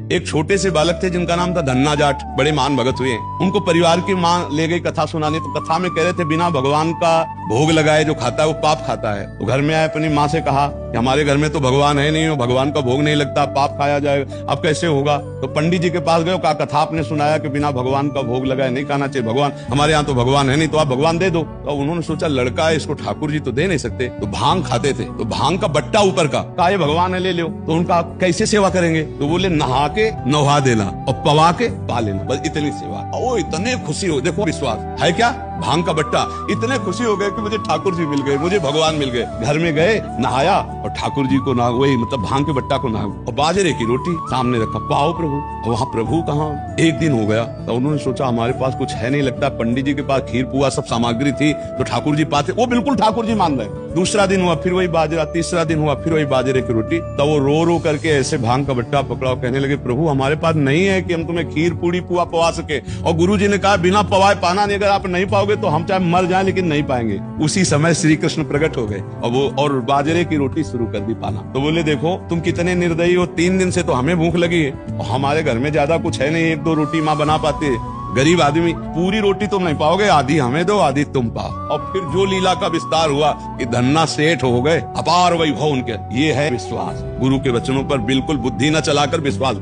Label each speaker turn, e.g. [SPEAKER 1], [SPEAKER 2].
[SPEAKER 1] एक छोटे से बालक थे जिनका नाम था धन्ना जाट, बड़े महान भगत हुए। उनको परिवार की माँ ले गई कथा सुनाने, तो कथा में कह रहे थे बिना भगवान का भोग लगाए जो खाता है वो पाप खाता है। तो घर में आए, अपनी माँ से कहा कि हमारे घर में तो भगवान है नहीं, भगवान का भोग नहीं लगता, पाप खाया जाएगा, अब कैसे होगा। तो पंडित जी के पास गए, कहा कथा आपने सुनाया कि बिना भगवान का भोग लगाए नहीं खाना चाहिए, भगवान हमारे यहाँ तो भगवान है नहीं, तो आप भगवान दे दो। तो उन्होंने सोचा लड़का है, इसको ठाकुर जी तो दे नहीं सकते, तो भांग खाते थे, तो भांग का बट्टा ऊपर का, कहा ये भगवान है ले लो। तो उनका कैसे सेवा करेंगे, तो बोले नहा के नहा देना और पवा के पा लेना, बस इतनी सेवा। ओ इतने खुशी हो, देखो विश्वास है क्या, भांग का बट्टा, इतने खुशी हो गए कि मुझे ठाकुर जी मिल गए, मुझे भगवान मिल गए। घर में गए, नहाया और ठाकुर जी को ना वही मतलब भांग के बट्टा को नहा और बाजरे की रोटी सामने रखा, पाओ प्रभु। और वहाँ प्रभु कहाँ, एक दिन हो गया तो उन्होंने सोचा हमारे पास कुछ है नहीं, लगता पंडित जी के पास खीर पुआ सब सामग्री थी तो ठाकुर जी पाते, वो बिल्कुल ठाकुर जी मान रहे। दूसरा दिन हुआ फिर वही बाजरा, तीसरा दिन हुआ फिर वही बाजरे की रोटी। तब वो रो रो करके ऐसे भांग का बट्टा पकड़ा और कहने लगे प्रभु हमारे पास नहीं है कि हम तुम्हें खीर पूड़ी पुआ पवा सके, और गुरु जी ने कहा बिना पवाए पाना नहीं, अगर आप नहीं पाओगे तो हम चाहे मर जाएं लेकिन नहीं पाएंगे। उसी समय श्री कृष्ण प्रकट हो गए और वो और बाजरे की रोटी शुरू कर दी पाना। तो बोले देखो तुम कितने निर्दयी हो, 3 दिन से तो हमें भूख लगी है और हमारे घर में ज्यादा कुछ है नहीं, 1-2 रोटी माँ बना पाती है, गरीब आदमी, पूरी रोटी तुम नहीं पाओगे, आधी हमें दो आधी तुम पाओ। और फिर जो लीला का विस्तार हुआ कि धन्ना सेठ हो गए, अपार वैभव उनके। ये है विश्वास, गुरु के वचनों पर बिल्कुल बुद्धि न चलाकर विश्वास।